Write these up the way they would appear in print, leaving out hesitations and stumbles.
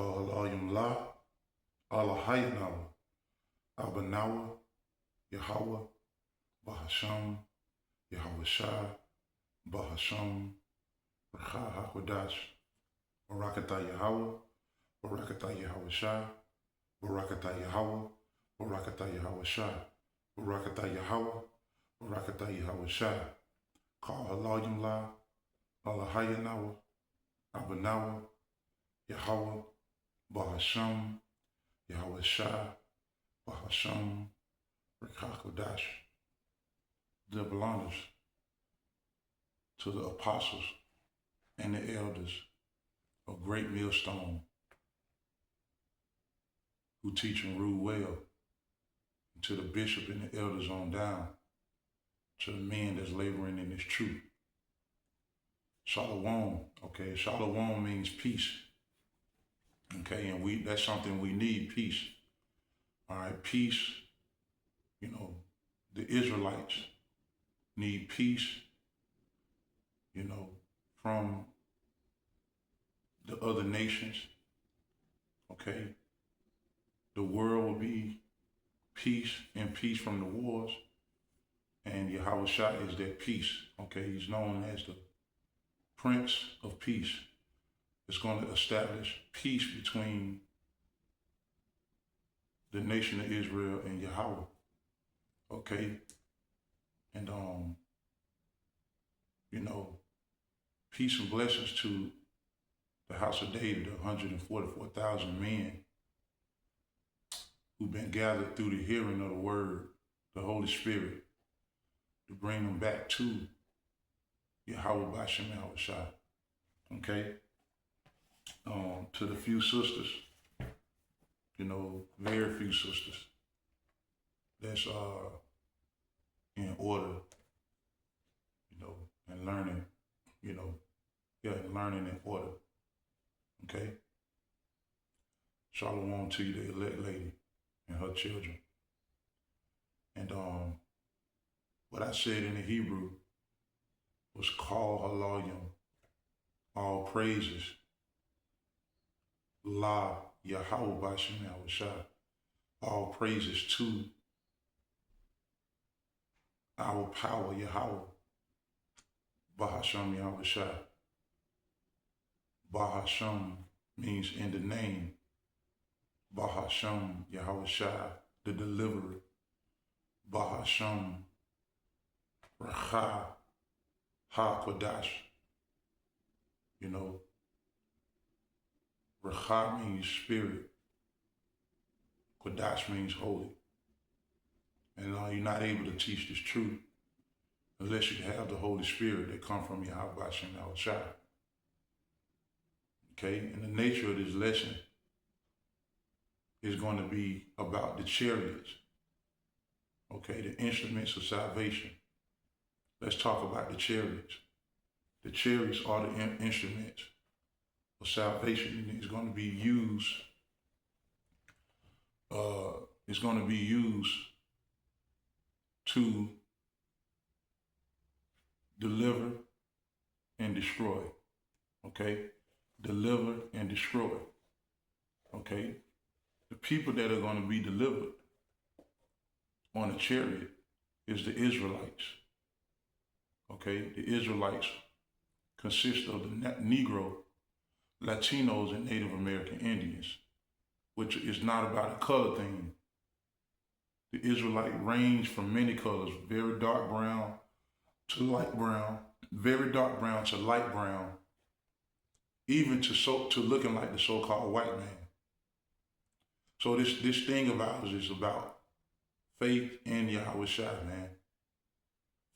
Call La, Allahaynawa, Abanawa, Yahweh, Bahasham, Yahweh Shai, Bahasham, Racha HaKodash, Barakatah Yahweh, Barakatah Yahweh Shai, Barakatah Yahweh, Barakatah Yahweh Shai, Barakatah Yahweh, Barakatah Yahweh Shai. Call La, Allahaynawa, Abanawa, Yahweh, Bahasham, Yahweh Shai, Bahasham, Racha HaKodash. Double honors to the apostles and the elders of Great Millstone who teach and rule well, and to the bishop and the elders on down, to the men that's laboring in this truth. Shalom, okay? Shalom means peace, okay? And that's something we need, peace. All right, peace, the Israelites need peace, from the other nations, okay? The world will be peace and peace from the wars, and Yahweh Shai is that peace, okay? He's known as the Prince of Peace. It's going to establish peace between the nation of Israel and Yahweh, okay? And, peace and blessings to the house of David, the 144,000 men who've been gathered through the hearing of the word, the Holy Spirit, to bring them back to Yahweh Bashem Yahweh Shai. Okay? To the few sisters, very few sisters, that's in order, and learning, learning in order. Okay? Shalom to you, the elect lady and her children. And what I said in the Hebrew was call halayim, all praises, La Yahweh Bashem Yahweh Shai, all praises to our power, Yahweh, Bahasham Yahweh Shai. Bahasham means in the name. Bahasham Yahweh Shai, the deliverer. Bahasham Racha HaKodash. Racha means spirit. Kodash means holy. And you're not able to teach this truth unless you have the Holy Spirit that come from Yahweh Bashem Yahweh Shai. Okay, and the nature of this lesson is going to be about the chariots. Okay, the instruments of salvation. Let's talk about the chariots. The chariots are the instruments of salvation, and it's going to be used. It's going to be used to deliver and destroy. Okay, deliver and destroy. Okay, the people that are going to be delivered on a chariot is the Israelites. Okay, the Israelites consist of the Negro, Latinos, and Native American Indians, which is not about a color thing. The Israelite range from many colors, very dark brown to light brown, very dark brown to light brown, even to looking like the so-called white man. So this thing of ours is about faith in Yahweh Shai, man.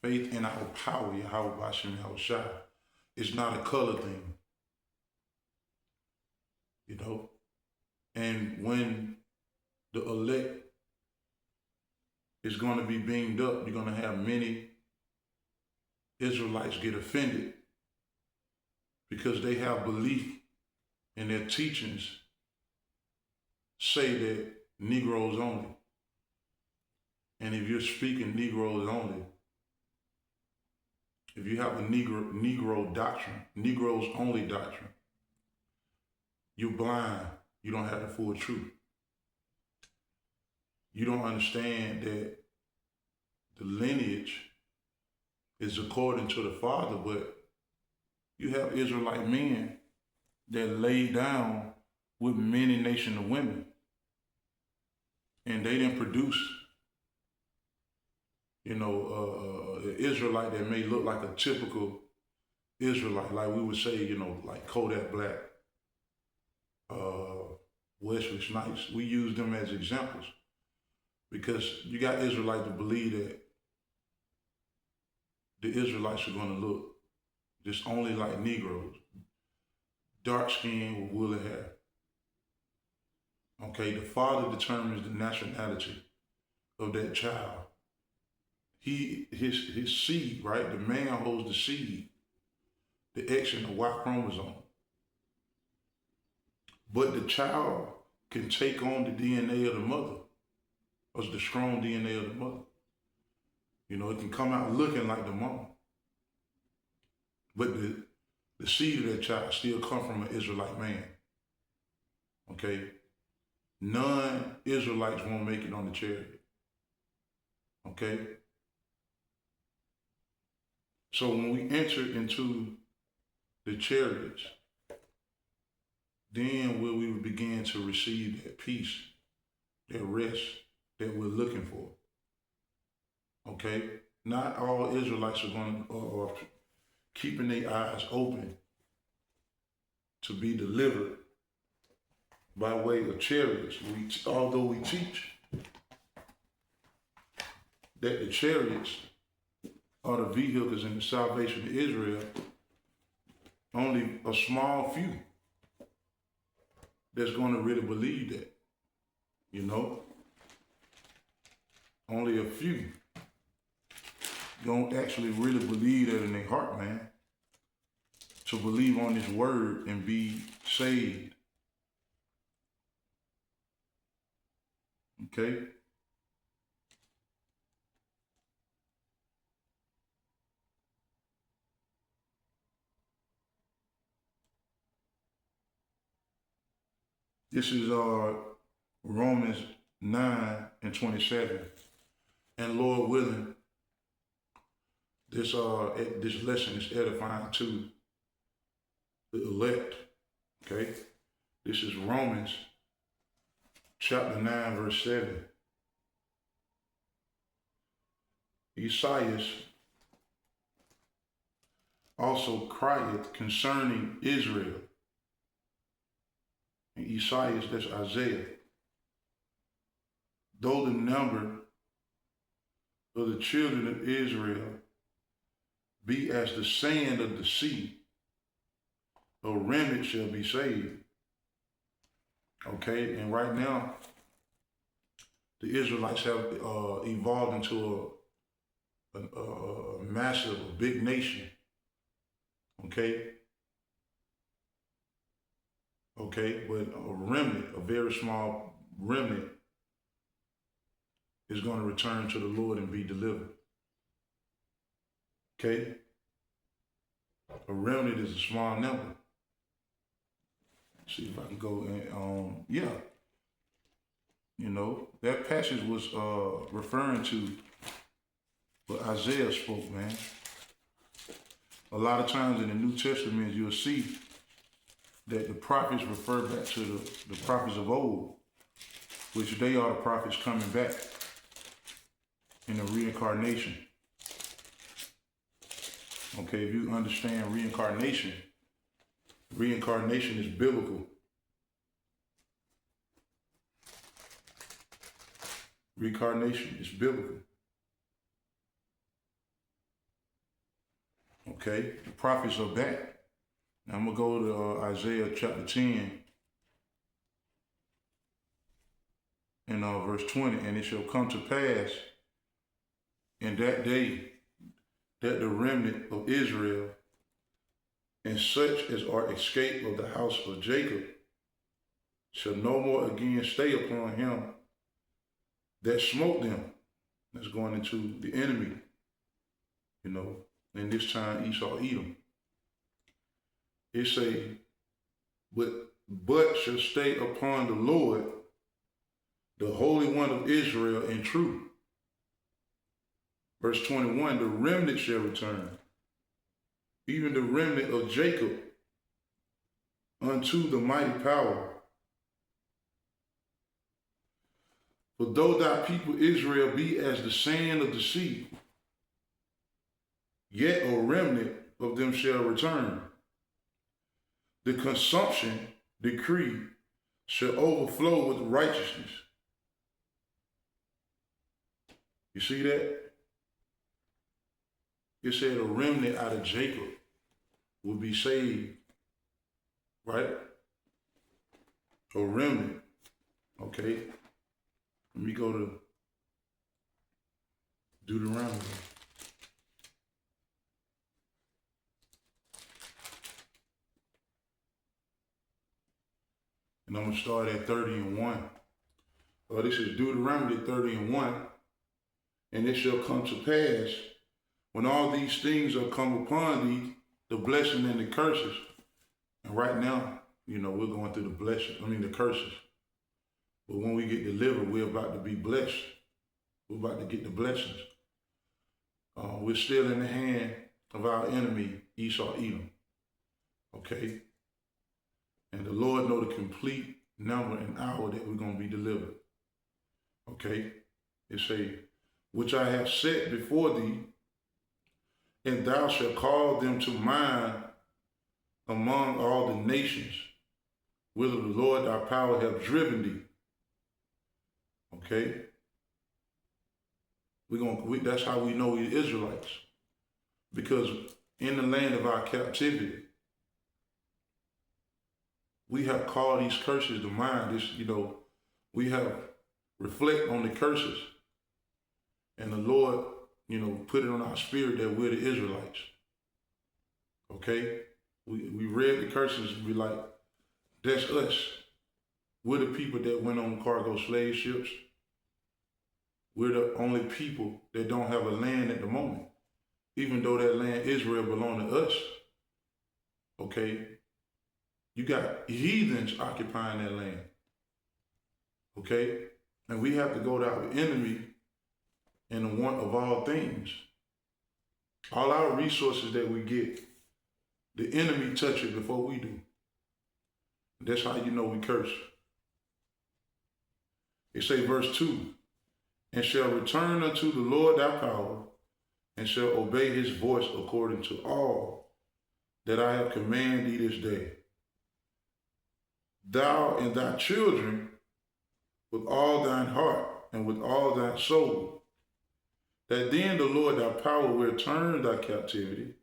Faith in our power, Yahweh Bashem Yahweh Shai. It's not a color thing. And when the elect is going to be beamed up, you're going to have many Israelites get offended because they have belief in their teachings say that Negroes only. And if you're speaking Negroes only, if you have a Negro doctrine, Negroes only doctrine, you're blind, You don't have the full truth. You don't understand that the lineage is according to the Father, but you have Israelite men that lay down with many nations of women, and they didn't produce, an Israelite that may look like a typical Israelite, like we would say, like Kodak Black, Wesley Snipes. We use them as examples because you got Israelites to believe that the Israelites are going to look just only like Negroes, dark skin with woolly hair. Okay, the father determines the nationality of that child. His seed, right? The man holds the seed, the X and the Y chromosome. But the child can take on the DNA of the mother, or the strong DNA of the mother. It can come out looking like the mom. But the seed of that child still come from an Israelite man. Okay? Non-Israelites won't make it on the chariot. Okay? So when we enter into the chariots, then will we begin to receive that peace, that rest that we're looking for. Okay? Not all Israelites are keeping their eyes open to be delivered by way of chariots. Although we teach that the chariots are the vehicles in the salvation of Israel, only a small few that's going to really believe that. Only a few don't actually really believe that in their heart, man. To believe on this word and be saved. Okay? This is Romans 9:27. And Lord willing, this lesson is edifying to the elect. Okay? This is Romans chapter 9, verse 7. Esaias also crieth concerning Israel. And Esaias, that's Isaiah. Though the number of the children of Israel be as the sand of the sea, a remnant shall be saved. Okay, and right now, the Israelites have evolved into a massive, a big nation. Okay? Okay, but a remnant, a very small remnant, is going to return to the Lord and be delivered. Okay? A remnant is a small number. See if I can go and, that passage was referring to what Isaiah spoke, man. A lot of times in the New Testament, you'll see that the prophets refer back to the prophets of old, which they are the prophets coming back in the reincarnation. Okay, if you understand reincarnation is biblical. Reincarnation is biblical. Okay, the prophets are back. Now I'm going to go to Isaiah chapter 10 and verse 20. And it shall come to pass in that day that the remnant of Israel and such as are escaped of the house of Jacob shall no more again stay upon him that smote them. That's going into the enemy, and this time Esau Edom. It say, but but shall stay upon the Lord, the Holy One of Israel, in truth. Verse 21, the remnant shall return, even the remnant of Jacob, unto the mighty power. For though thy people Israel be as the sand of the sea, yet a remnant of them shall return. The consumption decree shall overflow with righteousness. You see that? It said a remnant out of Jacob will be saved, right? A remnant, okay? Let me go to Deuteronomy. And I'm going to start at 30:1. This is Deuteronomy 30:1. And it shall come to pass, when all these things are come upon thee, the blessing and the curses. And right now, we're going through the curses. But when we get delivered, we're about to be blessed. We're about to get the blessings. We're still in the hand of our enemy, Esau, Edom. Okay? And the Lord know the complete number and hour that we're going to be delivered. Okay? It say, which I have set before thee, and thou shalt call them to mind among all the nations, whither the Lord thy power hath driven thee. Okay? That's how we know we're Israelites. Because in the land of our captivity, we have called these curses to mind. We have reflect on the curses. And the Lord, put it on our spirit that we're the Israelites. Okay? We read the curses and be like, that's us. We're the people that went on cargo slave ships. We're the only people that don't have a land at the moment. Even though that land, Israel, belonged to us. Okay? You got heathens occupying that land. Okay? And we have to go to our enemy and the one of all things. All our resources that we get, the enemy touch it before we do. That's how you know we curse. It say verse 2, and shall return unto the Lord thy power, and shall obey his voice according to all that I have commanded thee this day. Thou and thy children with all thine heart and with all thy soul, that then the Lord thy power will turn thy captivity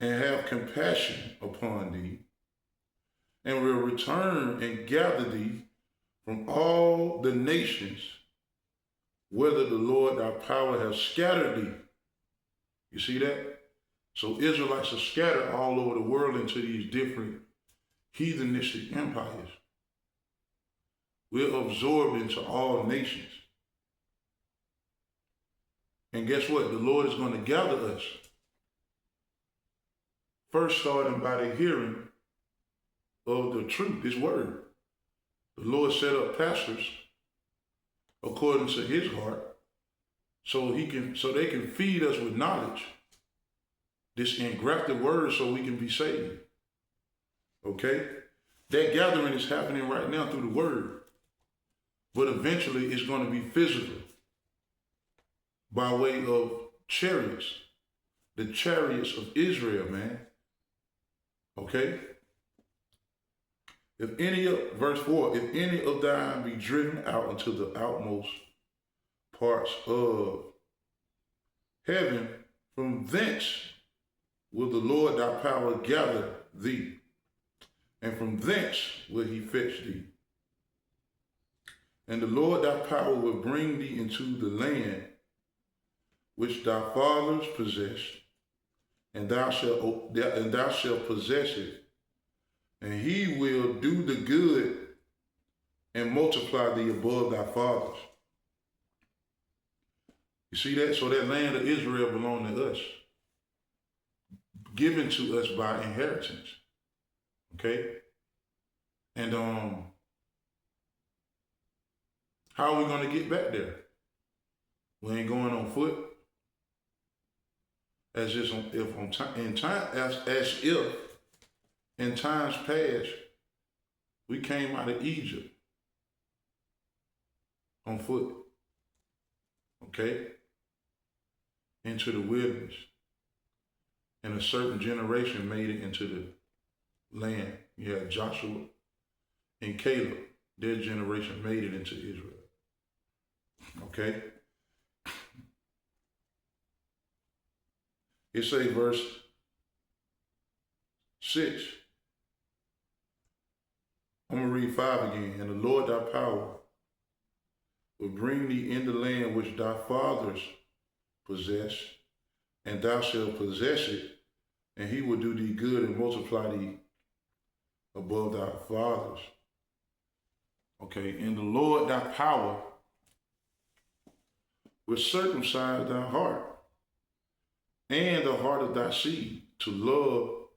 and have compassion upon thee, and will return and gather thee from all the nations, whether the Lord thy power has scattered thee. You see that? So Israelites are scattered all over the world into these different heathenistic empires. We're absorbed into all nations. And guess what? The Lord is going to gather us. First, starting by the hearing of the truth, his word. The Lord set up pastors according to his heart, so they can feed us with knowledge, this engrafted word, so we can be saved. Okay? That gathering is happening right now through the word, but eventually it's going to be physical by way of chariots, the chariots of Israel, man. Okay? Verse 4, if any of thine be driven out into the outmost parts of heaven, from thence will the Lord thy power gather thee, and from thence will he fetch thee. And the Lord thy power will bring thee into the land which thy fathers possessed, and thou shalt possess it. And he will do the good and multiply thee above thy fathers. You see that? So that land of Israel belonged to us, given to us by inheritance. Okay? And how are we going to get back there? We ain't going on foot. As if in time as if in times past we came out of Egypt on foot, okay, into the wilderness, and a certain generation made it into the land. You had Joshua and Caleb; their generation made it into Israel. Okay. It says verse 6. I'm going to read 5 again. And the Lord thy power will bring thee in the land which thy fathers possessed, and thou shalt possess it, and he will do thee good and multiply thee above thy fathers. Okay, and the Lord thy power will circumcise thy heart and the heart of thy seed to love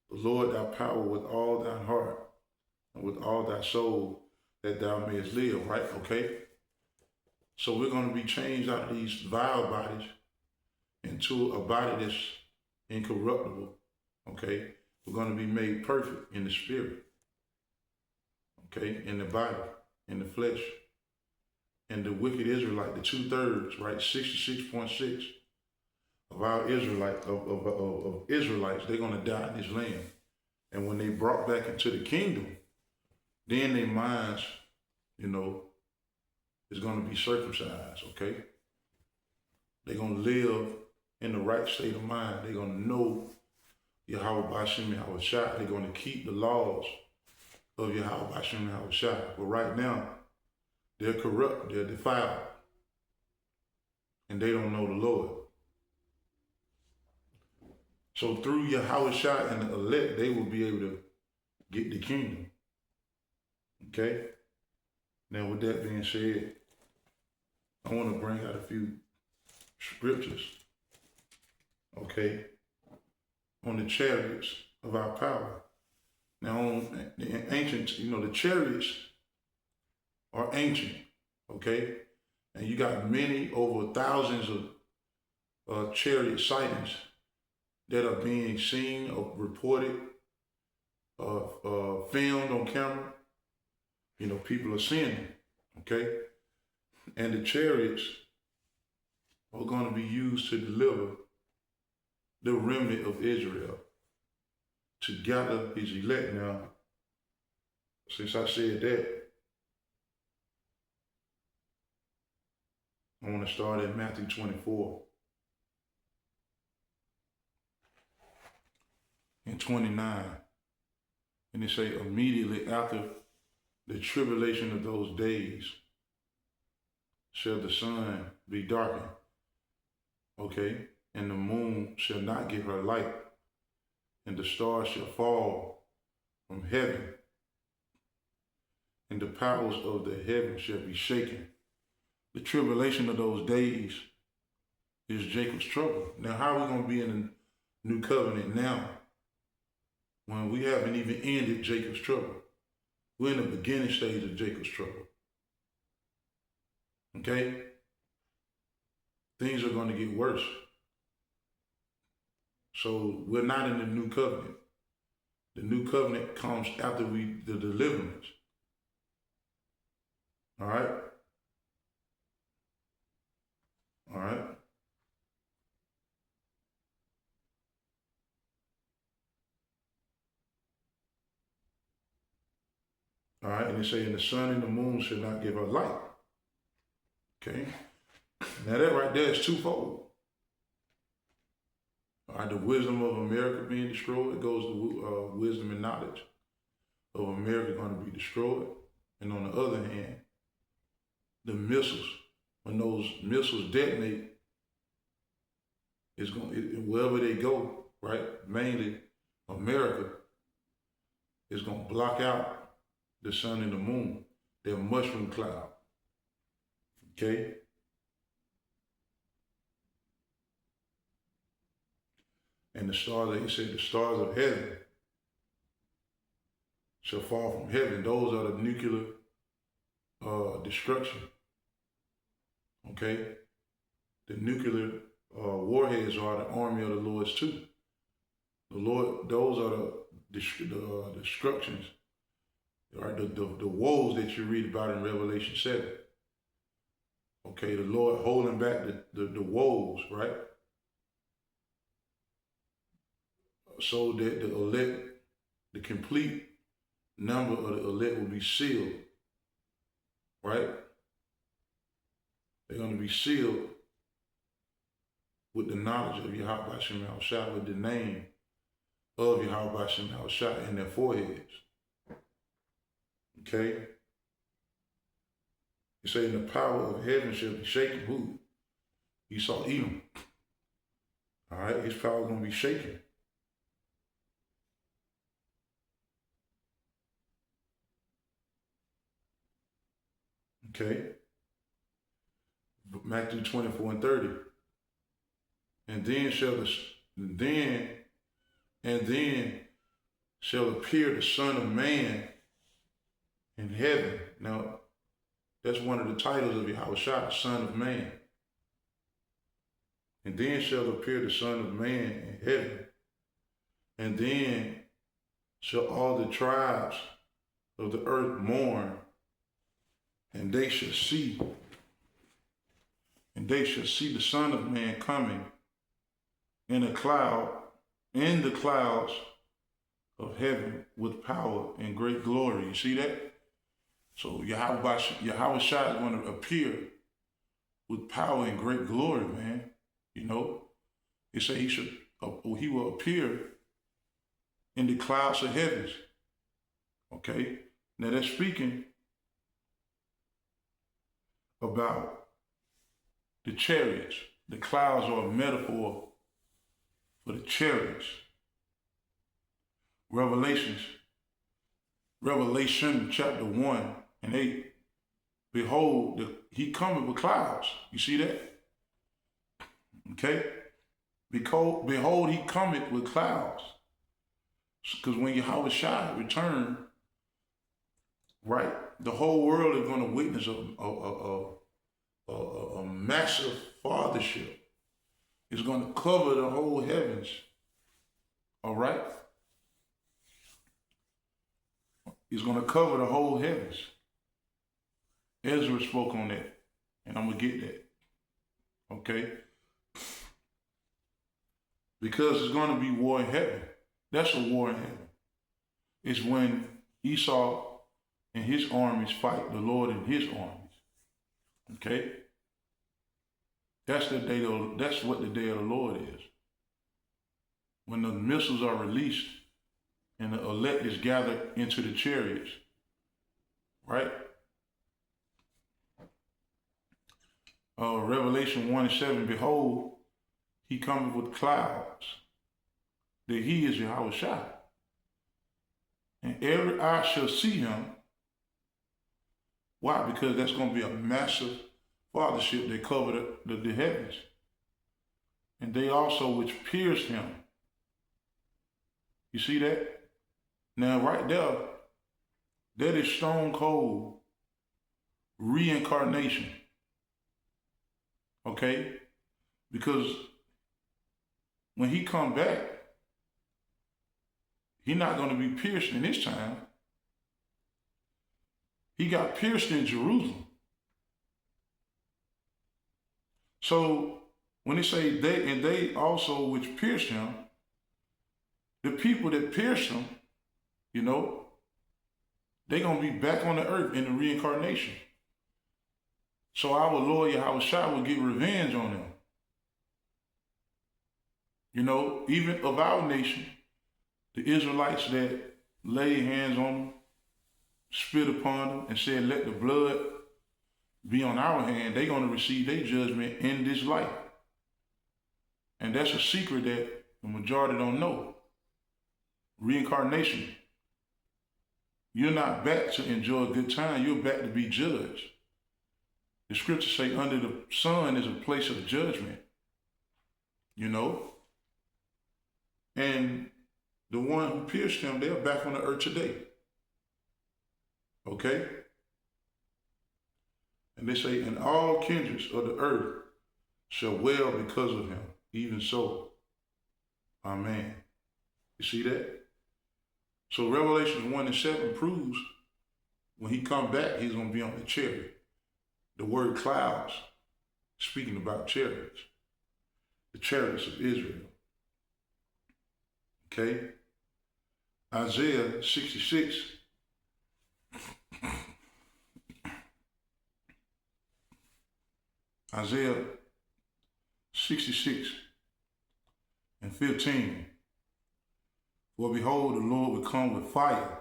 the Lord thy power with all thine heart and with all thy soul, that thou mayest live, right? Okay? So we're going to be changed out of these vile bodies into a body that's incorruptible, okay? We're going to be made perfect in the spirit, okay? In the body, in the flesh. And the wicked Israelite, the 2/3, right? 66.6 of our of Israelites, they're going to die in this land. And when they brought back into the kingdom, then their minds, is going to be circumcised, okay? They're going to live in the right state of mind. They're going to know Yahweh Bashim Yahweh Shai. They're going to keep the laws of Yahweh Bashim Yahweh Shai. But right now, they're corrupt, they're defiled, and they don't know the Lord. So through Yahweh Shai and the elect, they will be able to get the kingdom. Okay? Now, with that being said, I want to bring out a few scriptures, okay, on the chariots of our power. Now, on the ancient, the chariots are ancient, okay? And you got many, over thousands of chariot sightings that are being seen or reported, filmed on camera. People are seeing them, okay? And the chariots are going to be used to deliver the remnant of Israel, to gather his elect. Now, since I said that, I want to start at Matthew 24 and 29. And it say, immediately after the tribulation of those days shall the sun be darkened, okay? And the moon shall not give her light, and the stars shall fall from heaven, and the powers of the heaven shall be shaken. The tribulation of those days is Jacob's trouble. Now, how are we going to be in the new covenant now when we haven't even ended Jacob's trouble? We're in the beginning stage of Jacob's trouble. Okay? Things are going to get worse. So we're not in the new covenant. The new covenant comes after the deliverance. All right? All right? All right? And they say, and the sun and the moon shall not give her light. Okay? Now that right there is twofold. All right, the wisdom of America being destroyed goes to wisdom and knowledge of America going to be destroyed. And on the other hand, the missiles, when those missiles detonate, it's going wherever they go, right? Mainly America is going to block out the sun and the moon. They're a mushroom cloud. Okay? And the stars, he said, the stars of heaven shall fall from heaven. Those are the nuclear destruction. Okay? The nuclear warheads are the army of the Lord's too. The Lord, those are the destructions, right? The woes that you read about in Revelation 7. Okay, the Lord holding back the woes, right? So that the elect, the complete number of the elect will be sealed, right? They're going to be sealed with the knowledge of Yahweh Shem Shah, with the name of Yahweh Shem Shah in their foreheads. Okay? He say, the power of heaven shall be shaken. Who? Esau, Edom. All right? His power is going to be shaken. Okay? Matthew 24:30. And then shall appear the Son of Man in heaven. Now, that's one of the titles of Yahweh Shah, Son of Man. And then shall appear the Son of Man in heaven. And then shall all the tribes of the earth mourn, and they shall see the Son of Man coming in the clouds of heaven with power and great glory. You see that? So Yahweh Shah is going to appear with power and great glory, man. You know, it say he will appear in the clouds of heavens. Okay? Now that's speaking about the chariots. The clouds are a metaphor for the chariots. Revelation chapter 1:8. Behold, he cometh with clouds. You see that? Okay? Behold, he cometh with clouds. Because when Yahweh Shah return, right, the whole world is going to witness a massive fathership. It's going to cover the whole heavens. All right? It's going to cover the whole heavens. Ezra spoke on that, and I'm going to get that. Okay? Because it's going to be war in heaven. That's a war in heaven. It's when Esau and his armies fight the Lord and his armies. Okay? That's what the day of the Lord is. When the missiles are released and the elect is gathered into the chariots. Right? Revelation 1:7, behold, he cometh with clouds, that he is Yahweh Shah. And every eye shall see him. Why? Because that's going to be a massive fathership that covered the heavens. And they also which pierced him. You see that? Now right there, that is stone cold reincarnation. Okay? Because when he come back, he's not going to be pierced in this time. He got pierced in Jerusalem. So when they say they also which pierced him, the people that pierced him, you know, they're going to be back on the earth in the reincarnation. So our Lord Yahweh Shah will get revenge on them. You know, even of our nation, the Israelites that laid hands on them, spit upon them, and said, let the blood be on our hand, they're going to receive their judgment in this life. And that's a secret that the majority don't know. Reincarnation. You're not back to enjoy a good time. You're back to be judged. The scriptures say under the sun is a place of judgment. You know? And the one who pierced him, they're back on the earth today. Okay? And they say, and all kindreds of the earth shall wail because of him. Even so, amen. You see that? So Revelation 1 and 7 proves when he come back, he's going to be on the chariot. The word clouds, speaking about chariots. The chariots of Israel. Okay? Isaiah 66. Isaiah 66 and 15. For behold, the Lord will come with fire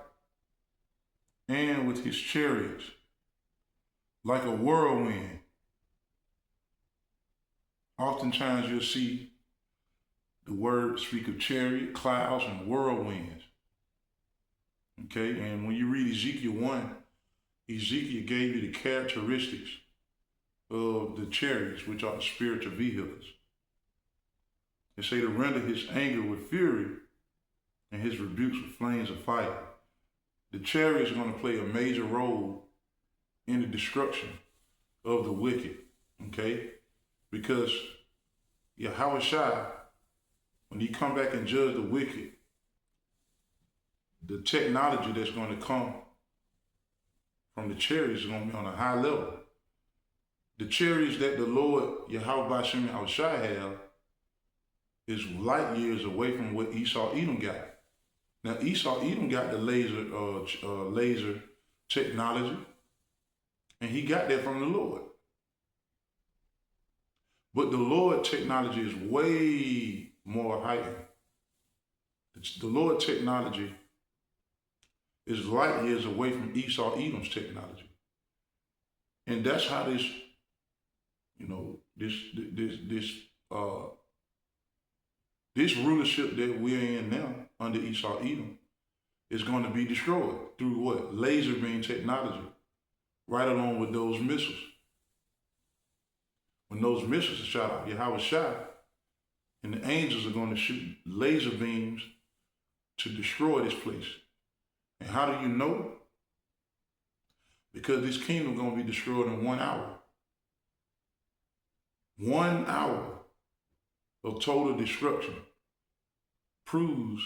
and with his chariots like a whirlwind. Oftentimes you'll see the word speak of chariot, clouds, and whirlwinds. Okay, and when you read Ezekiel 1, Ezekiel gave you the characteristics of the chariots, which are the spiritual vehicles. They say to render his anger with fury and his rebukes with flames of fire. The chariots are going to play a major role in the destruction of the wicked, okay? Because Yahweh Shai, when he come back and judge the wicked, the technology that's going to come from the chariots is going to be on a high level. The chariots that the Lord, Yahweh Bashim Shai have, is light years away from what Esau Edom got. Now Esau Edom got the laser technology, and he got that from the Lord. But the Lord technology is way more heightened. The Lord technology is light years away from Esau Edom's technology, and that's how this, this rulership that we're in now under Esau Edom is going to be destroyed through what? Laser beam technology, right along with those missiles. When those missiles are shot out, Yahweh Shai, and the angels are going to shoot laser beams to destroy this place. And how do you know? Because this kingdom is going to be destroyed in 1 hour. 1 hour of total destruction proves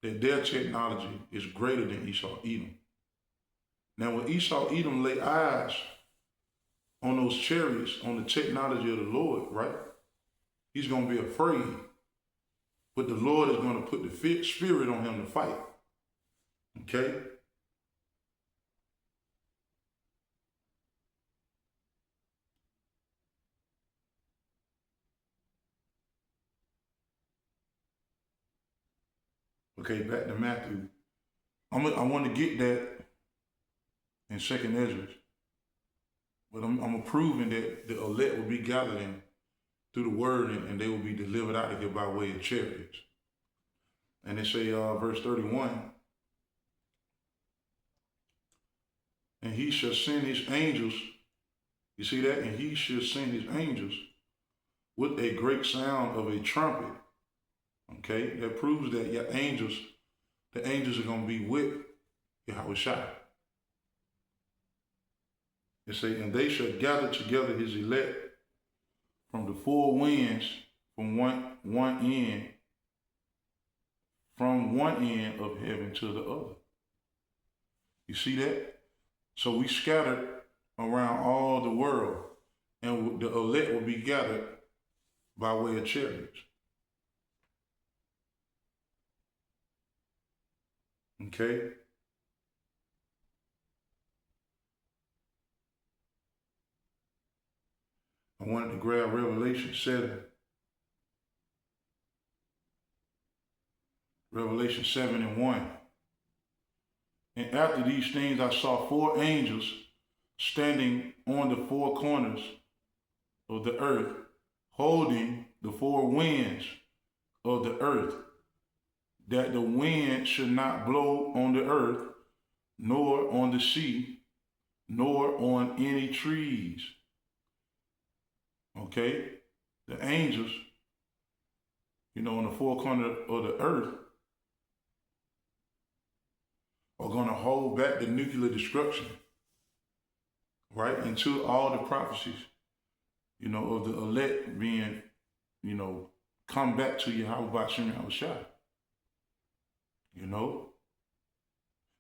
that their technology is greater than Esau Edom. Now, when Esau Edom lay eyes on those chariots, on the technology of the Lord, right? He's going to be afraid. But the Lord is going to put the spirit on him to fight. Okay? Okay, back to Matthew. I want to get that in 2nd Ezra. But I'm proving that the elect will be gathered in through the word, and they will be delivered out of here by way of chariots. And they say, verse 31, and he shall send his angels, you see that? And he shall send his angels with a great sound of a trumpet. Okay, that proves that the angels are going to be with Yahweh Shai. They say, and they shall gather together his elect from the four winds, from one end of heaven to the other. You see that? So we scattered around all the world, and the elect will be gathered by way of chariots. Okay? I wanted to grab Revelation 7. Revelation 7 and 1. And after these things I saw 4 angels standing on the 4 corners of the earth, holding the 4 winds of the earth, that the wind should not blow on the earth, nor on the sea, nor on any trees. Okay? The angels, on the 4 corners of the earth are going to hold back the nuclear destruction, right? Until all the prophecies, of the elect being, come back to Yahweh Shem Yahushua,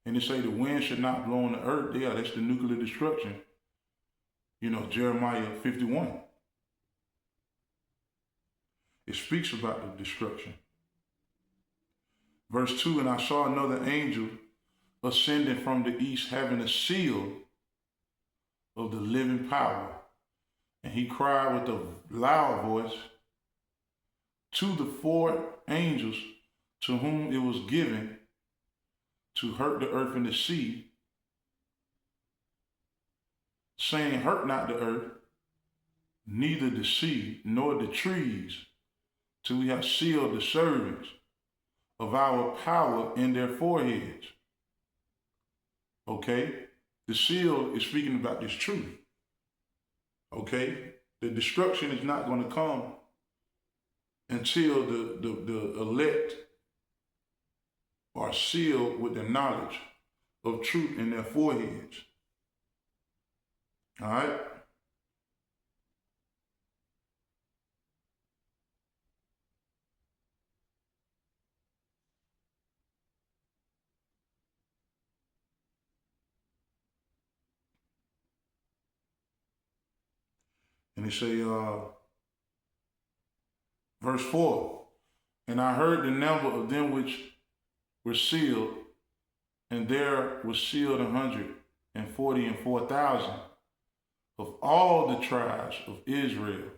And they say the wind should not blow on the earth. Yeah, that's the nuclear destruction. Jeremiah 51. It speaks about the destruction. Verse 2, and I saw another angel ascending from the east, having a seal of the living power. And he cried with a loud voice to the four angels to whom it was given to hurt the earth and the sea, saying, hurt not the earth, neither the sea, nor the trees, till we have sealed the servants of our power in their foreheads. Okay? The seal is speaking about this truth. Okay? The destruction is not going to come until the elect are sealed with the knowledge of truth in their foreheads. All right? And they say, verse 4, and I heard the number of them which were sealed, and there was sealed 144,000 of all the tribes of Israel,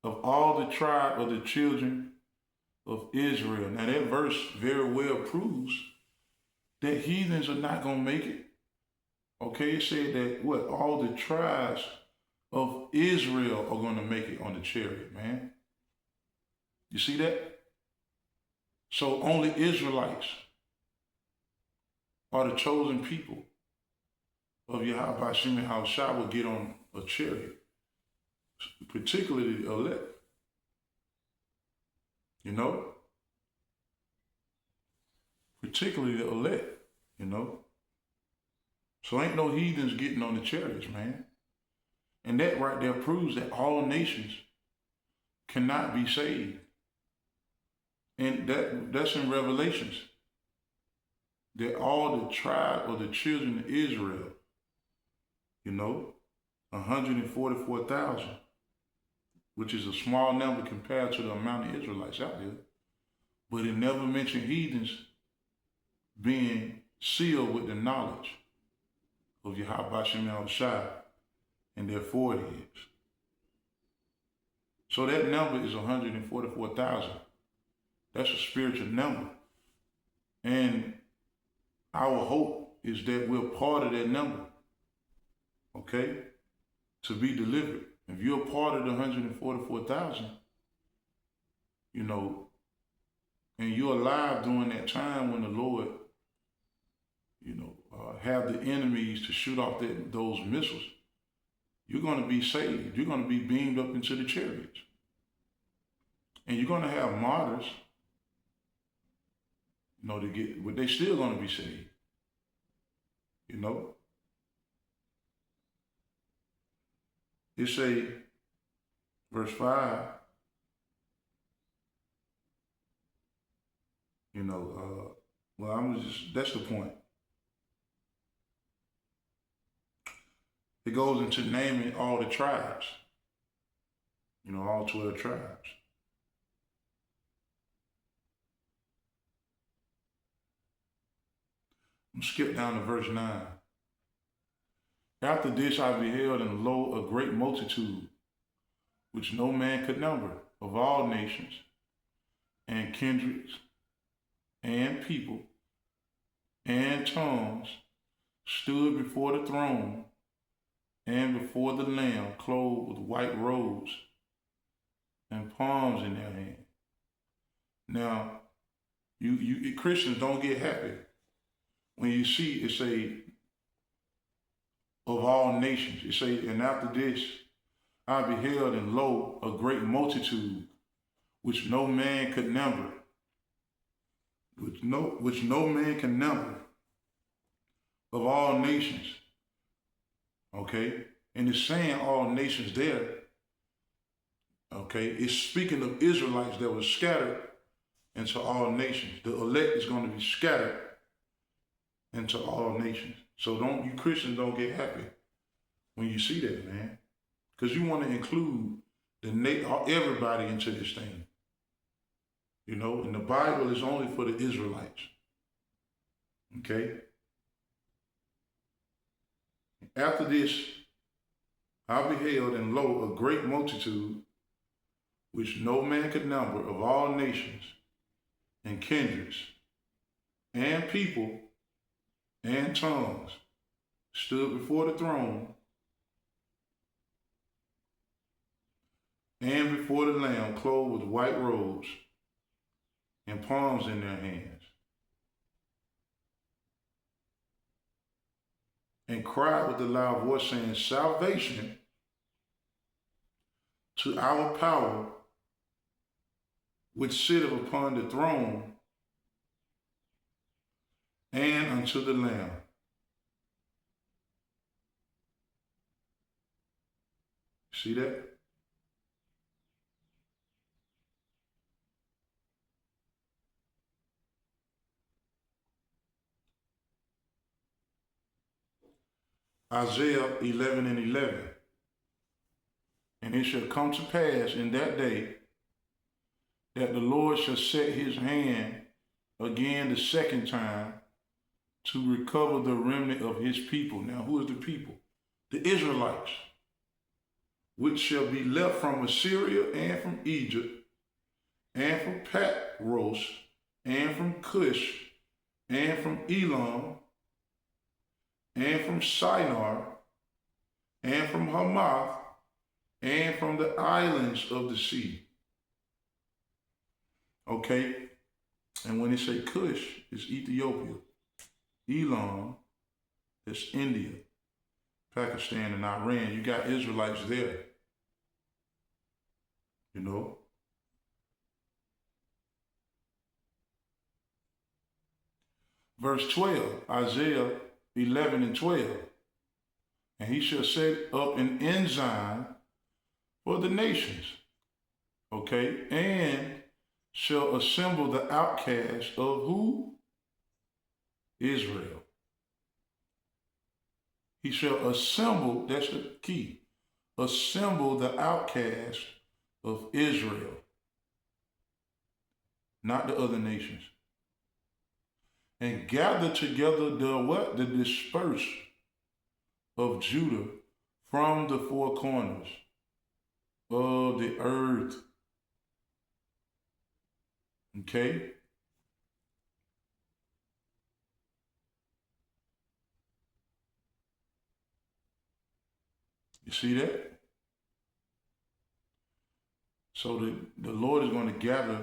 of all the tribe of the children of Israel. Now that verse very well proves that heathens are not going to make it. Okay, it said that all the tribes of Israel are going to make it on the chariot, man. You see that? So only Israelites are the chosen people of Yahweh Shem Yahushua will get on a chariot, particularly the elect. Particularly the elect, So ain't no heathens getting on the chariots, man. And that right there proves that all nations cannot be saved. And that's in Revelations. That all the tribe of the children of Israel, 144,000, which is a small number compared to the amount of Israelites out there. But it never mentioned heathens being sealed with the knowledge of Yahweh Shem Yahushua in their foreheads. So that number is 144,000. That's a spiritual number. And our hope is that we're part of that number, okay, to be delivered. If you're part of the 144,000, and you're alive during that time when the Lord, have the enemies to shoot off those missiles, you're going to be saved. You're going to be beamed up into the chariots. And you're going to have martyrs, but they're still going to be saved. It say, verse 5, that's the point. It goes into naming all the tribes, all 12 tribes. I'm gonna skip down to verse 9. After this I beheld, and lo, a great multitude, which no man could number, of all nations, and kindreds, and people, and tongues, stood before the throne, and before the Lamb, clothed with white robes, and palms in their hand. Now, you Christians don't get happy when you see it say, of all nations. It say, and after this I beheld, and lo, a great multitude, which no man could number, which no man can number, of all nations. Okay? And it's saying all nations there. Okay? It's speaking of Israelites that were scattered into all nations. The elect is going to be scattered into all nations. So you Christians don't get happy when you see that, man. Because you want to include everybody into this thing. You know, and the Bible is only for the Israelites. Okay? After this, I beheld, and lo, a great multitude, which no man could number, of all nations, and kindreds, and people, and tongues, stood before the throne, and before the Lamb, clothed with white robes, and palms in their hands, and cried with a loud voice, saying, Salvation to our power, which sitteth upon the throne, and unto the Lamb. See that? Isaiah 11 and 11. And it shall come to pass in that day that the Lord shall set his hand again the second time to recover the remnant of his people. Now, who is the people? The Israelites, which shall be left from Assyria and from Egypt and from Patros and from Cush and from Elam and from Shinar and from Hamath and from the islands of the sea. Okay? And when they say Cush, it's Ethiopia. Elam, it's India, Pakistan, and Iran. You got Israelites there. You know? Verse 12, Isaiah 11 and 12. And he shall set up an ensign for the nations. Okay? And shall assemble the outcasts of who? Israel. He shall assemble, that's the key, assemble the outcasts of Israel, not the other nations. And gather together the what? The dispersed of Judah from the four corners of the earth. Okay? You see that? So the Lord is going to gather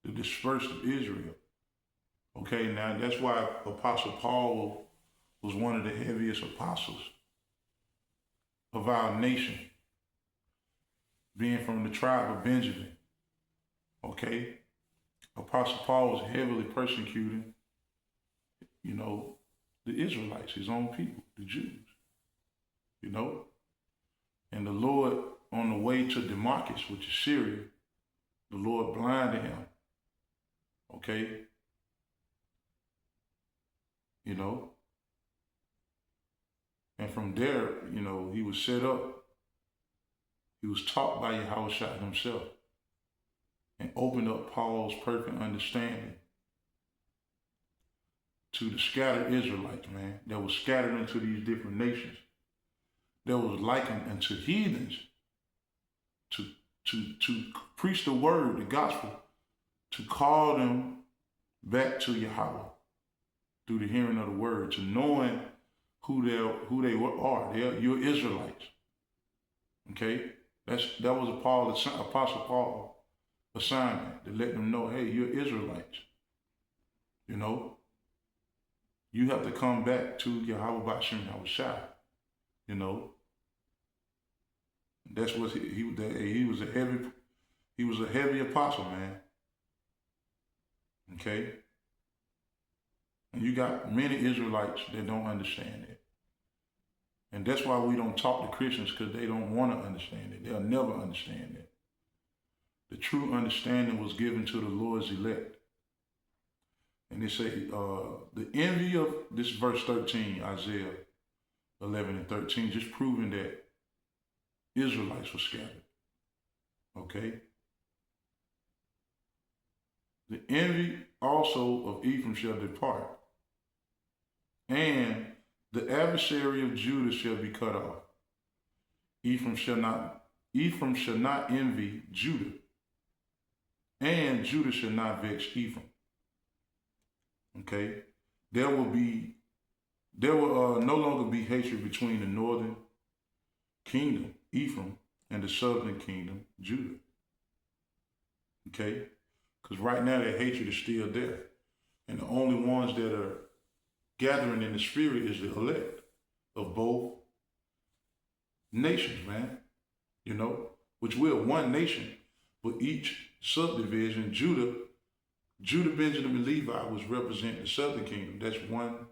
the dispersed of Israel. Okay, now that's why Apostle Paul was one of the heaviest apostles of our nation, being from the tribe of Benjamin. Okay? Apostle Paul was heavily persecuting, you know, the Israelites, his own people, the Jews, you know? And the Lord, on the way to Damascus, which is Syria, the Lord blinded him. Okay? You know? And from there, you know, he was set up. He was taught by Yahushua himself and opened up Paul's perfect understanding to the scattered Israelites, man, that was scattered into these different nations, that was likened unto heathens to preach the word, the gospel, to call them back to Yahweh through the hearing of the word, to knowing who they are. You're Israelites. Okay? That was Apostle Paul assignment, to let them know, hey, you're Israelites. You know? You have to come back to Yahweh Bashim Yahushua. You know? That's what he was a heavy apostle, man. Okay? And you got many Israelites that don't understand it. And that's why we don't talk to Christians, because they don't want to understand it. They'll never understand it. The true understanding was given to the Lord's elect. And they say, the envy of this verse 13, Isaiah 11 and 13, just proving that Israelites were scattered. Okay? The envy also of Ephraim shall depart, and the adversary of Judah shall be cut off. Ephraim shall not envy Judah, and Judah shall not vex Ephraim. Okay? There will no longer be hatred between the northern kingdom, Ephraim, and the southern kingdom, Judah. Okay? Because right now that hatred is still there. And the only ones that are gathering in the spirit is the elect of both nations, man. You know, which we're one nation, but each subdivision, Judah, Benjamin, and Levi was representing the southern kingdom. That's one,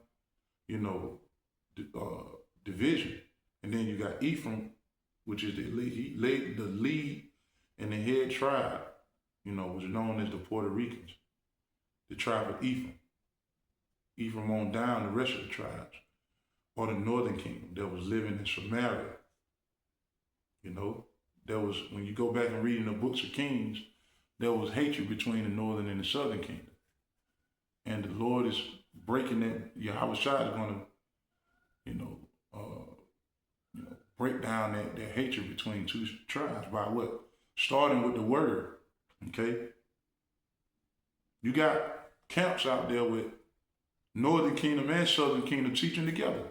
division. And then you got Ephraim, which is the lead and the head tribe, was known as the Puerto Ricans, the tribe of Ephraim. Ephraim on down the rest of the tribes, or the northern kingdom that was living in Samaria. There was, when you go back and read in the books of Kings, there was hatred between the northern and the southern kingdom. And the Lord is breaking that. Yahweh Shai is going to, break down that hatred between two tribes by what? Starting with the word, okay? You got camps out there with northern kingdom and southern kingdom teaching together.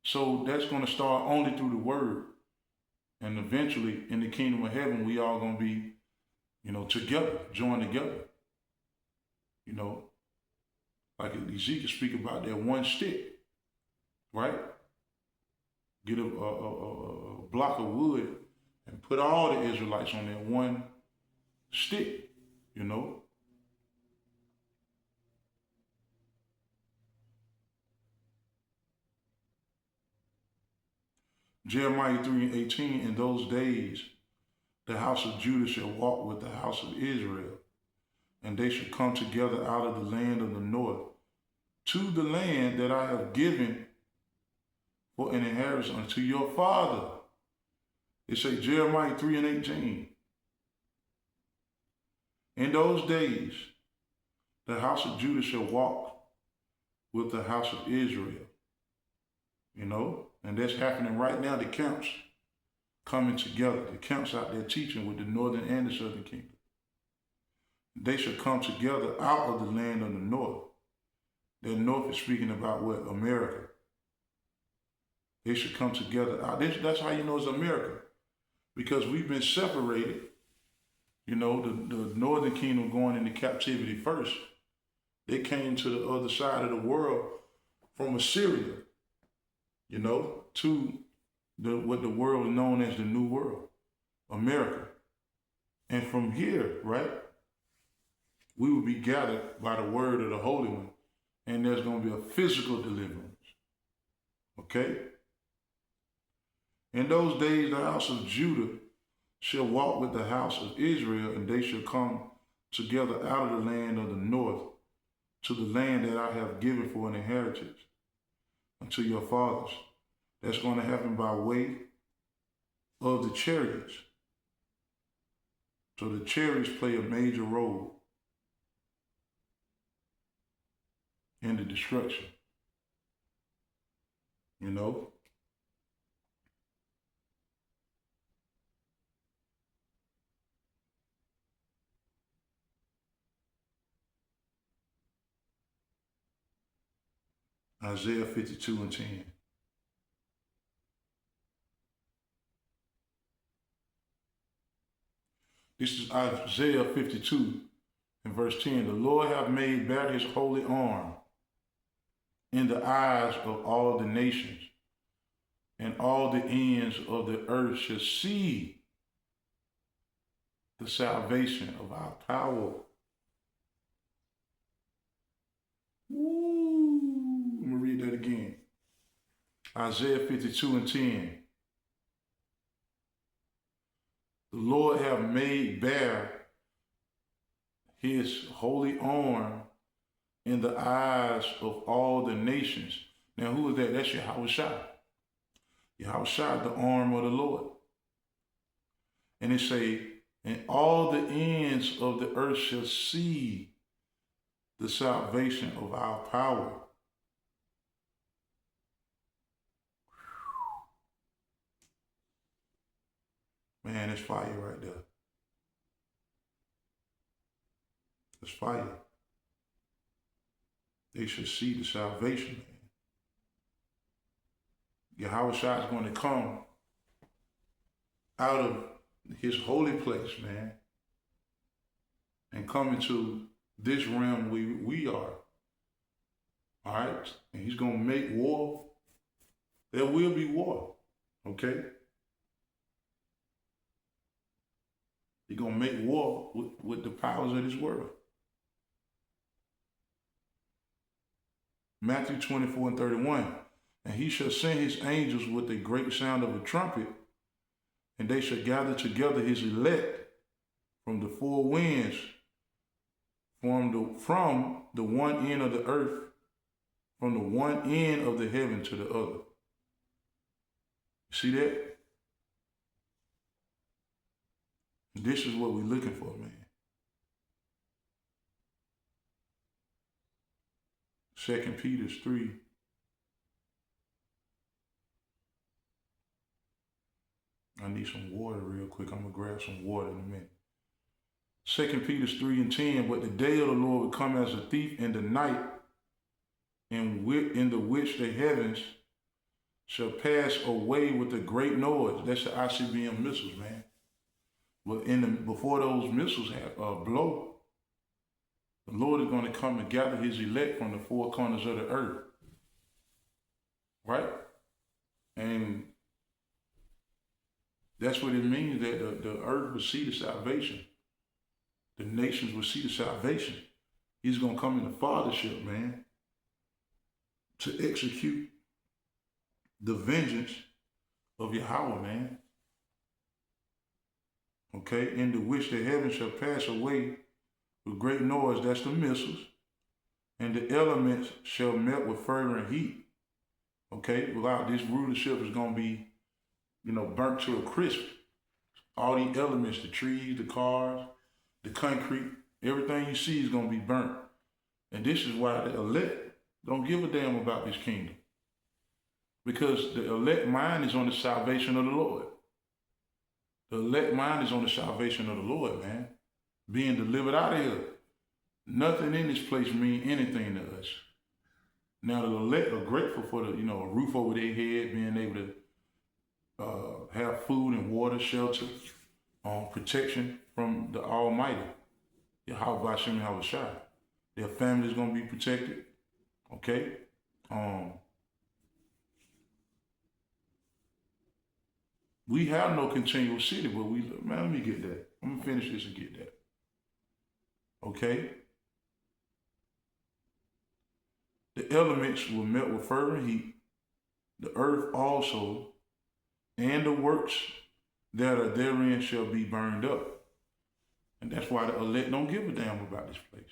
So that's going to start only through the word. And eventually in the kingdom of heaven, we all going to be, together, joined together. Like Ezekiel speak about that one stick, right? Get a block of wood and put all the Israelites on that one stick, Jeremiah 3:18, in those days, the house of Judah shall walk with the house of Israel, and they shall come together out of the land of the north to the land that I have given for an inheritance unto your father. It says Jeremiah 3:18. In those days, the house of Judah shall walk with the house of Israel. And that's happening right now. The camps coming together. The camps out there teaching with the northern and the southern kingdom. They shall come together out of the land of the north. The north is speaking about what? America. They should come together. That's how you know it's America. Because we've been separated. The northern kingdom going into captivity first. They came to the other side of the world from Assyria, to what the world is known as the New World, America. And from here, right, we will be gathered by the word of the Holy One. And there's going to be a physical deliverance. Okay? In those days, the house of Judah shall walk with the house of Israel, and they shall come together out of the land of the north to the land that I have given for an inheritance unto your fathers. That's going to happen by way of the chariots. So the chariots play a major role in the destruction. Isaiah 52:10. This is Isaiah 52 and verse 10. The Lord hath made bare his holy arm in the eyes of all the nations, and all the ends of the earth shall see the salvation of our power. Isaiah 52:10. The Lord have made bare his holy arm in the eyes of all the nations. Now, who is that? That's Yahushua. Yahushua, the arm of the Lord. And it say, and all the ends of the earth shall see the salvation of our power. Man, it's fire right there. It's fire. They should see the salvation, man. Yahushua is going to come out of his holy place, man, and come into this realm we are. All right? And he's going to make war. There will be war. Okay? He's going to make war with the powers of this world. Matthew 24:31. And he shall send his angels with a great sound of a trumpet, and they shall gather together his elect from the four winds, from the one end of the earth, from the one end of the heaven to the other. See that? This is what we're looking for, man. 2 Peter 3. I need some water real quick. I'm going to grab some water in a minute. 2 Peter 3:10. But the day of the Lord will come as a thief in the night, in the which the heavens shall pass away with a great noise. That's the ICBM missiles, man. But before those missiles blow, the Lord is going to come and gather his elect from the four corners of the earth. Right? And that's what it means, that the earth will see the salvation. The nations will see the salvation. He's going to come in the fathership, man, to execute the vengeance of Yahweh, man. Okay? In the which the heavens shall pass away with great noise. That's the missiles. And the elements shall melt with fervent heat. Okay? Without this rulership is going to be, burnt to a crisp. All these elements, the trees, the cars, the concrete, everything you see is going to be burnt. And this is why the elect don't give a damn about this kingdom. Because the elect mind is on the salvation of the Lord. The elect mind is on the salvation of the Lord, man. Being delivered out of here. Nothing in this place means anything to us. Now the elect are grateful for the, a roof over their head, being able to have food and water, shelter, protection from the Almighty. Yahweh Hashem Yahushua. Their family is going to be protected. Okay? We have no continual city, but let me get that. I'm going to finish this and get that. Okay? The elements will melt with fervent heat, the earth also, and the works that are therein shall be burned up. And that's why the elect don't give a damn about this place.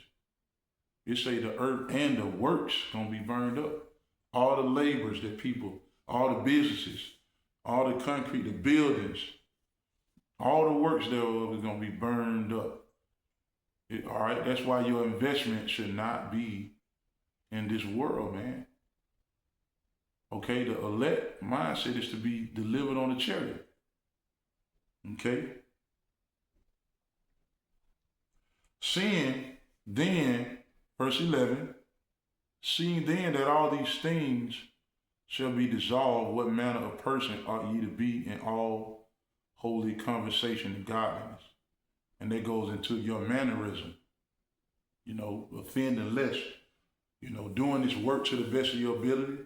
It say the earth and the works gonna be burned up. All the labors that people, all the businesses, all the concrete, the buildings, all the works thereof is gonna be burned up. All right, that's why your investment should not be in this world, man. Okay, the elect mindset is to be delivered on a chariot. Okay? Seeing then, verse 11, seeing then that all these things shall be dissolved, what manner of person ought ye to be in all holy conversation and godliness? And that goes into your mannerism, offending less, doing this work to the best of your ability,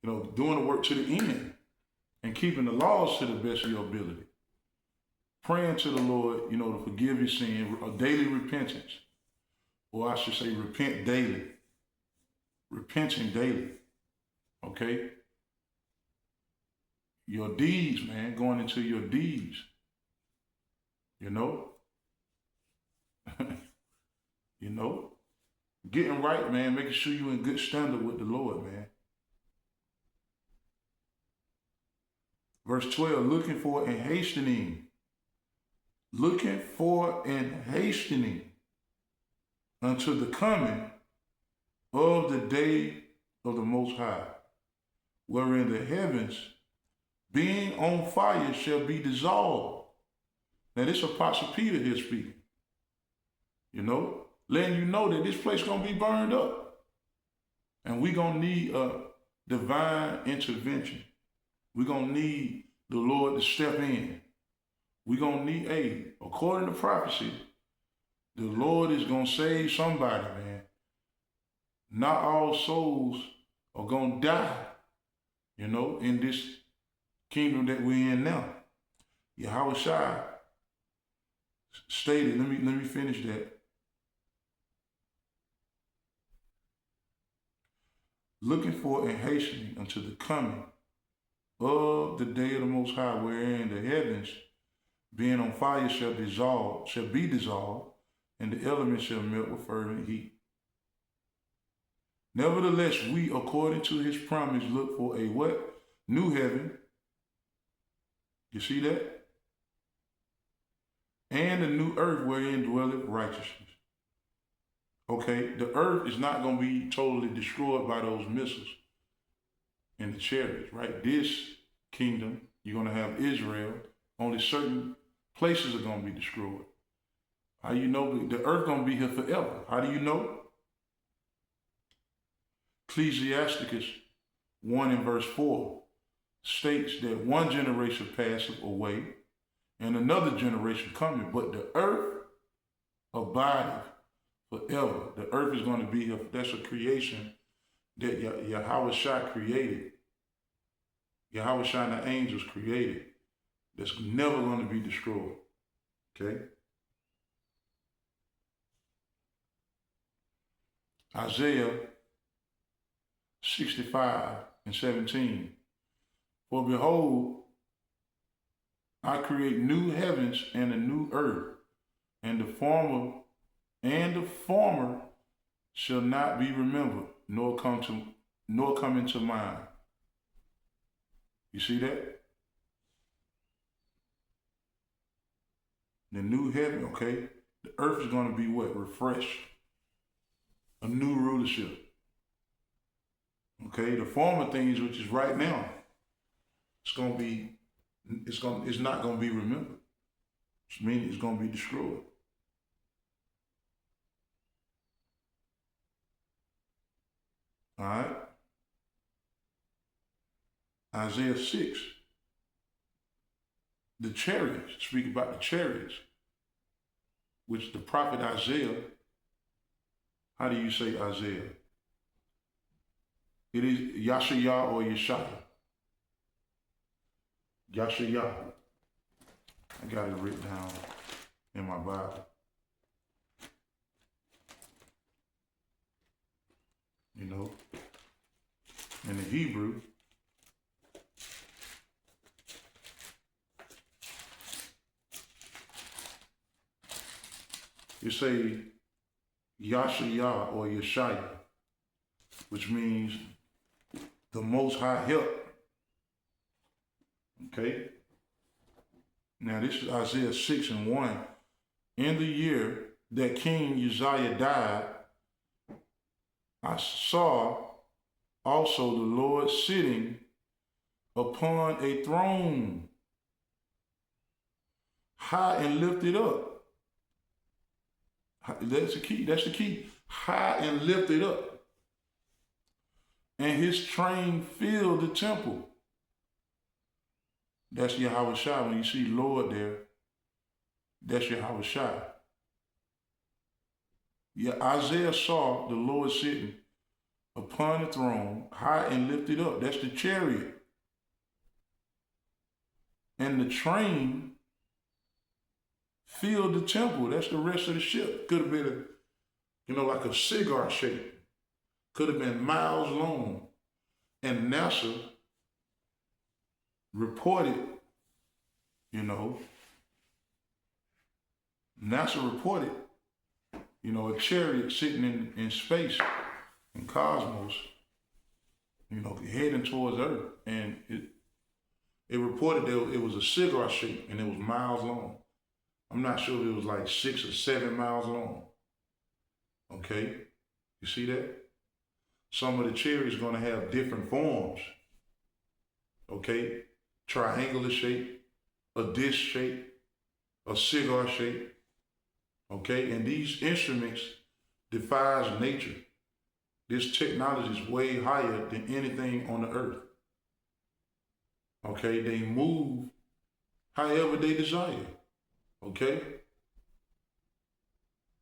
doing the work to the end and keeping the laws to the best of your ability. Praying to the Lord, to forgive your sin, a daily repentance. Or I should say repent daily. Repenting daily. Okay? your deeds, man, going into your deeds, you know, you know, getting right, man, making sure you in good standard with the Lord, man. Verse 12, looking for and hastening unto the coming of the day of the Most High, wherein the heavens, being on fire, shall be dissolved. Now, this is Apostle Peter here speaking, you know, letting you know that this place going to be burned up. And we're going to need a divine intervention. We're going to need the Lord to step in. We're going to need, according to prophecy, the Lord is going to save somebody, man. Not all souls are going to die, you know, in this kingdom that we're in now. Yahweh Shai stated, let me finish that. Looking for and hastening unto the coming of the day of the Most High, wherein the heavens, being on fire, shall be dissolved, and the elements shall melt with fervent heat. Nevertheless, we, according to his promise, look for a what? New heaven. You see that? And a new earth wherein dwelleth righteousness. Okay, the earth is not going to be totally destroyed by those missiles and the chariots, right? This kingdom, you're going to have Israel. Only certain places are going to be destroyed. How you know the earth going to be here forever? How do you know? Ecclesiasticus 1 and verse 4 states that one generation passeth away and another generation coming, but the earth abideth forever. The earth is going to be here. That's a creation that Yahweh Shai created. Yahweh Shai and the angels created. That's never going to be destroyed. Okay? Isaiah 65 and 17. For behold, I create new heavens and a new earth, and the former shall not be remembered, nor come into mind. You see that? The new heaven, okay? The earth is going to be what? Refreshed. A new rulership. Okay, the former things, which is right now, it's not going to be remembered. Which means it's going to be destroyed. All right. Isaiah 6. The chariots, speak about the chariots, which the prophet Isaiah, how do you say Isaiah? It is Yashayah or Yeshaya. Yashayah. I got it written down in my Bible. You know, in the Hebrew, you say Yashayah or Yeshaya, which means the Most High help. Okay? Now this is Isaiah 6 and 1. In the year that King Uzziah died, I saw also the Lord sitting upon a throne, high and lifted up. That's the key. That's the key. High and lifted up. And his train filled the temple. That's Yahweh Shai. When you see Lord there, that's Yahweh Shai. Yeah, Isaiah saw the Lord sitting upon the throne, high and lifted up. That's the chariot. And the train filled the temple. That's the rest of the ship. Could have been, like a cigar shape. Could have been miles long. And NASA reported, you know, NASA reported, a chariot sitting in space, in cosmos, heading towards Earth. And it reported that it was a cigar shape and it was miles long. I'm not sure if it was like 6 or 7 miles long. Okay? You see that? Some of the chariots are going to have different forms. Okay? Triangular shape, a disc shape, a cigar shape. Okay? And these instruments defies nature. This technology is way higher than anything on the earth. Okay? They move however they desire. Okay?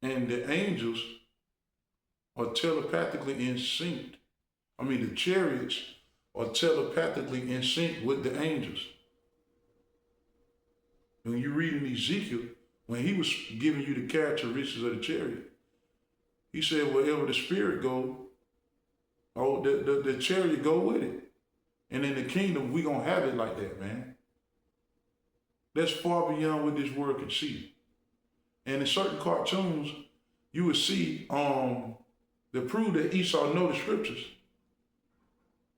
And the angels are telepathically in sync. The chariots are telepathically in sync with the angels. When you read in Ezekiel, when he was giving you the characteristics of the chariot, he said, wherever the spirit go, the chariot go with it. And in the kingdom, we gonna have it like that, man. That's far beyond what this world can see. And in certain cartoons, you would see that prove that Esau know the scriptures.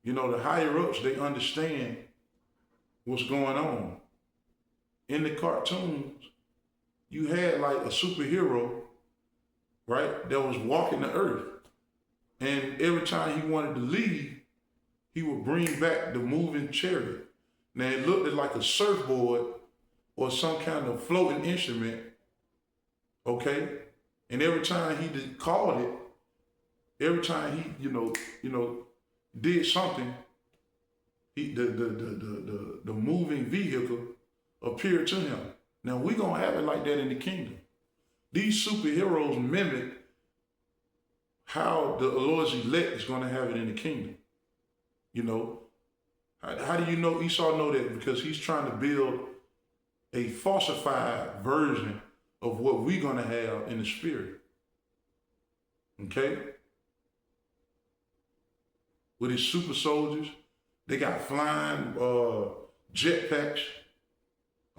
The higher ups, they understand what's going on. In the cartoons, you had like a superhero, right, that was walking the earth. And every time he wanted to leave, he would bring back the moving chariot. Now it looked like a surfboard or some kind of floating instrument, okay? And every time he called it, every time he, did something, the moving vehicle appeared to him. Now we're gonna have it like that in the kingdom. These superheroes mimic how the Lord's elect is gonna have it in the kingdom. How do you know Esau know that? Because he's trying to build a falsified version of what we're gonna have in the spirit. Okay? With his super soldiers, they got flying jetpacks.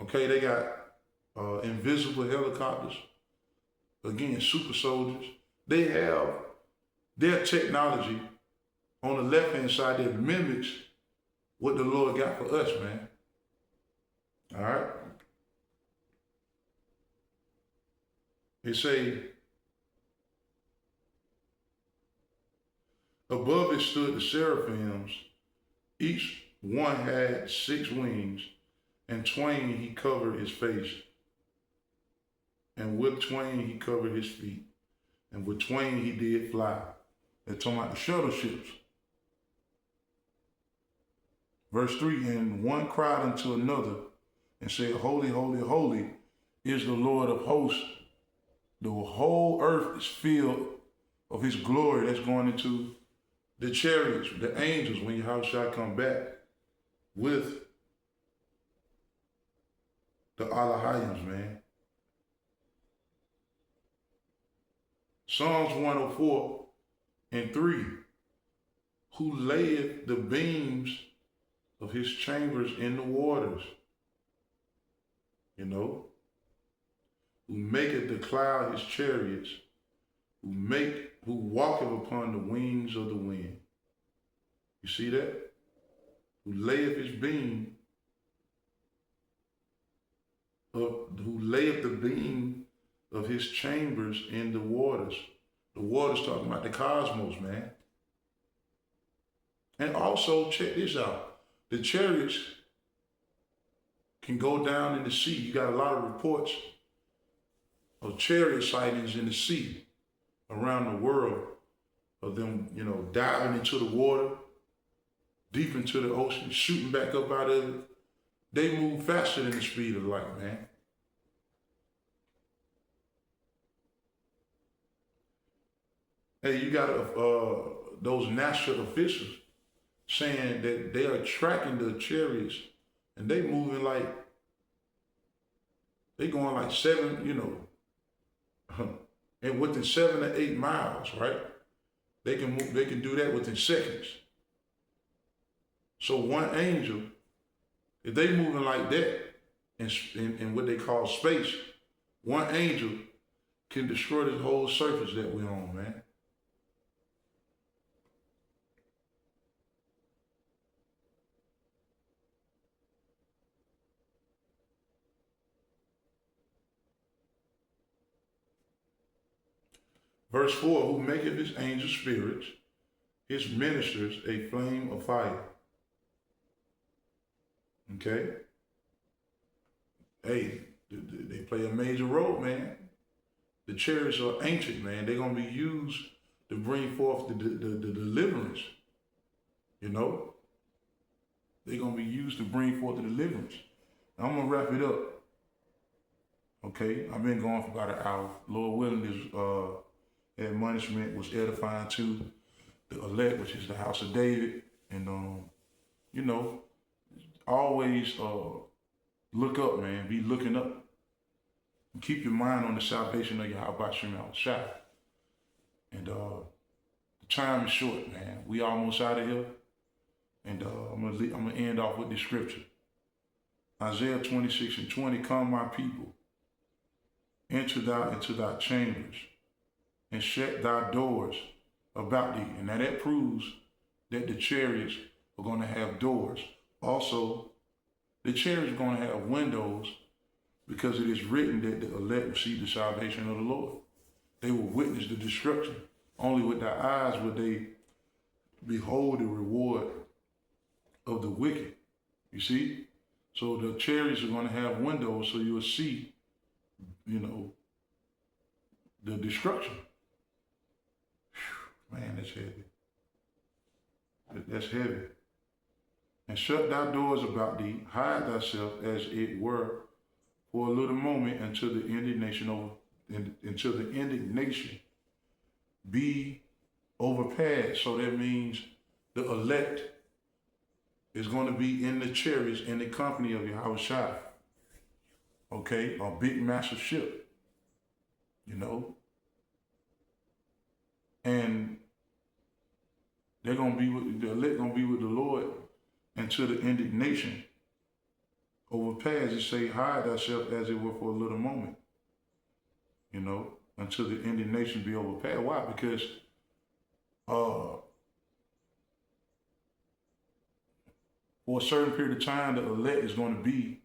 Okay, they got invisible helicopters. Again, super soldiers. They have their technology on the left-hand side that mimics what the Lord got for us, man. All right? It say, above it stood the seraphims. Each one had 6 wings, and twain he covered his face, and with twain he covered his feet, and with twain he did fly. They're talking about the shuttle ships. Verse 3, and one cried unto another and said, holy, holy, holy is the Lord of hosts. The whole earth is filled of his glory. That's going into the chariots, the angels, when Yahweh shall come back with the Alahims, man. Psalms 104:3, who layeth the beams of his chambers in the waters, who maketh the cloud his chariots, who walketh upon the wings of the wind. You see that? Who layeth his beam, who layeth the beam of his chambers in the waters. The waters talking about the cosmos, man. And also, check this out. The chariots can go down in the sea. You got a lot of reports of chariot sightings in the sea around the world, of them, diving into the water, deep into the ocean, shooting back up out of it. They move faster than the speed of light, man. Hey, you got those NASA officials saying that they are tracking the chariots, and they moving like, they going like 7, and within 7 to 8 miles, right? They can move, they can do that within seconds. So one angel If they moving like that in what they call space, one angel can destroy this whole surface that we're on, man. Verse 4, who maketh his angel spirits, his ministers a flame of fire. Okay? Hey, they play a major role, man. The chariots are ancient, man. They're going to be used to bring forth the deliverance. You know? They're going to be used to bring forth the deliverance. Now, I'm going to wrap it up. Okay? I've been going for about an hour. Lord willing, this admonishment was edifying to the elect, which is the house of David. And, you know, always look up, man. Be looking up. And keep your mind on the salvation of Yahweh Shem Shai. And the time is short, man. We almost out of here. And I'm gonna end off with this scripture. Isaiah 26:20, come my people, enter thou into thy chambers, and shut thy doors about thee. And now that proves that the chariots are going to have doors. Also, the chariots are going to have windows, because it is written that the elect will see the salvation of the Lord. They will witness the destruction. Only with their eyes will they behold the reward of the wicked. You see? So the chariots are going to have windows, so you'll see, you know, the destruction. Whew, man, that's heavy. That's heavy. And shut thy doors about thee, hide thyself as it were for a little moment until the indignation be overpassed. So that means the elect is going to be in the chariots in the company of Yahweh Shai. Okay, a big massive ship. You know? And they're going to be with the elect, going to be with the Lord until the indignation overpass. It say, hide thyself as it were for a little moment. You know, until the indignation be overpassed. Why? Because for a certain period of time, the elect is going to be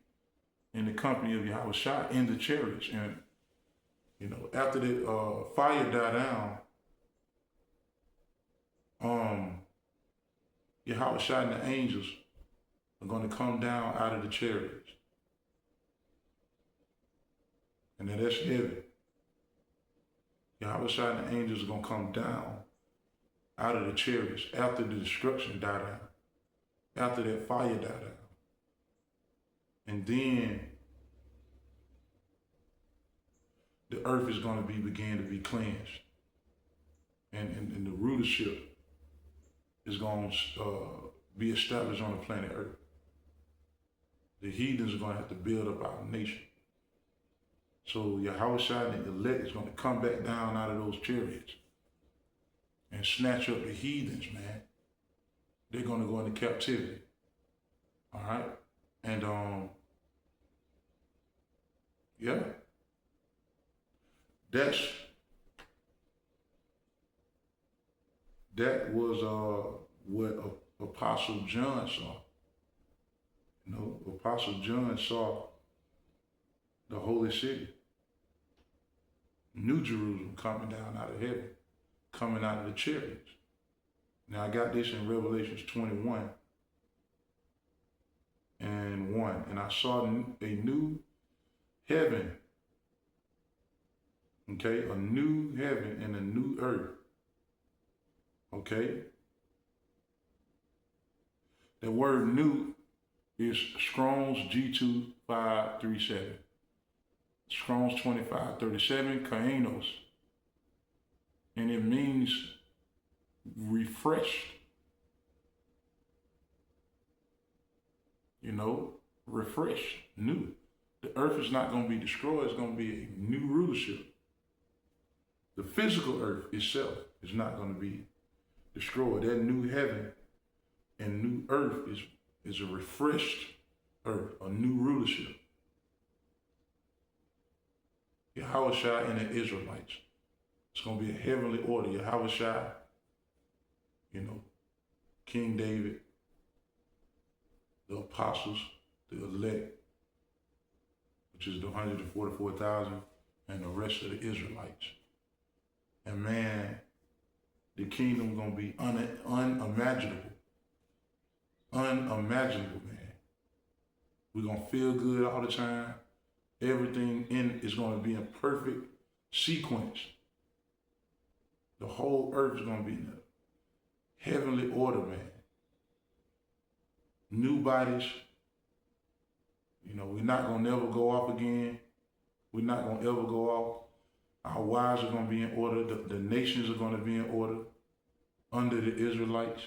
in the company of Yahweh Shai in the chariots. And, you know, after the fire died down, Yahweh Shai and the angels are going to come down out of the chariots. And then that's heavy. Yahweh Shai and the angels are going to come down out of the chariots after the destruction died down, after that fire died down. And then the earth is going to begin to be cleansed. And the rulership is going to be established on the planet Earth. The heathens are going to have to build up our nation. So Yahweh Shai and the elect is going to come back down out of those chariots and snatch up the heathens, man. They're going to go into captivity. All right? And, yeah. That was what Apostle John saw. You know, Apostle John saw the holy city, New Jerusalem, coming down out of heaven, coming out of the chariots. Now, I got this in Revelations 21 and 1. And I saw a new heaven, okay? A new heaven and a new earth, okay? The word new is Strong's G2537. Strong's 2537, kainos. And it means refreshed. You know, refreshed, new. The earth is not going to be destroyed. It's going to be a new rulership. The physical earth itself is not going to be destroyed. That new heaven and new earth is a refreshed earth, a new rulership. Yahushua and the Israelites. It's going to be a heavenly order. Yahushua, King David, the apostles, the elect, which is the 144,000, and the rest of the Israelites. And man, the kingdom going to be unimaginable. Unimaginable, man. We're going to feel good all the time. Everything in is going to be in perfect sequence. The whole earth is going to be in a heavenly order, man. New bodies. We're not going to never go off again. We're not going to ever go off. Our wives are going to be in order. The nations are going to be in order under the Israelites.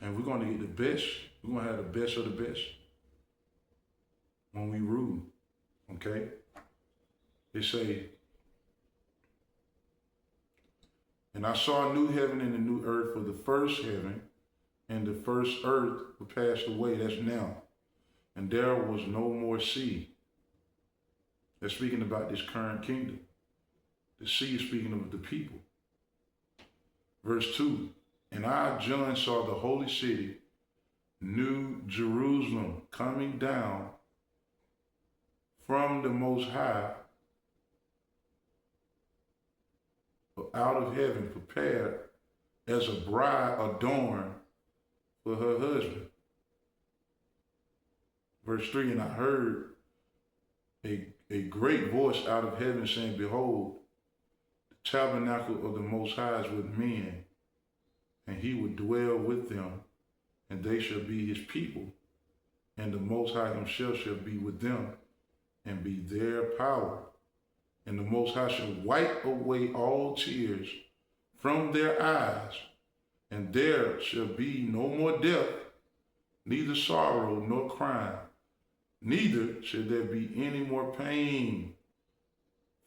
And we're going to get the best. We're going to have the best of the best when we rule. Okay? They say, and I saw a new heaven and a new earth, for the first heaven and the first earth were passed away. That's now. And there was no more sea. They're speaking about this current kingdom. The sea is speaking of the people. Verse 2, and I, John, saw the holy city, New Jerusalem, coming down from the Most High out of heaven, prepared as a bride adorned for her husband. Verse 3, and I heard a great voice out of heaven saying, behold, the tabernacle of the Most High is with men, and he will dwell with them, and they shall be his people, and the Most High himself shall be with them, and be their power. And the Most High shall wipe away all tears from their eyes, and there shall be no more death, neither sorrow nor crying, neither shall there be any more pain,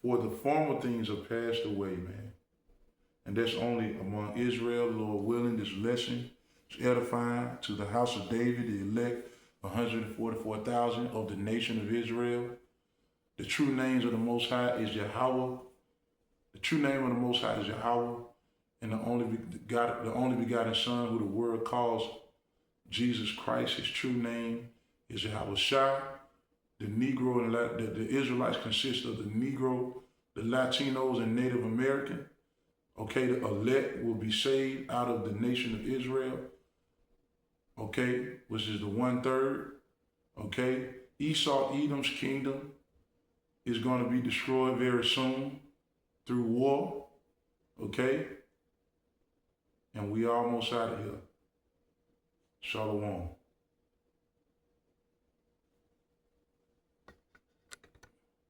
for the former things are passed away, man. And that's only among Israel, Lord willing. This lesson is edifying to the house of David, the elect 144,000 of the nation of Israel. The true names of the Most High is Yahweh. The true name of the Most High is Yahweh, and the only begotten Son, who the world calls Jesus Christ. His true name is Yahushua. The Negro and the Israelites consist of the Negro, the Latinos, and Native American. Okay, the elect will be saved out of the nation of Israel. Okay, which is the 1/3. Okay, Esau, Edom's kingdom is going to be destroyed very soon through war. Okay, and we almost out of here. Shalom.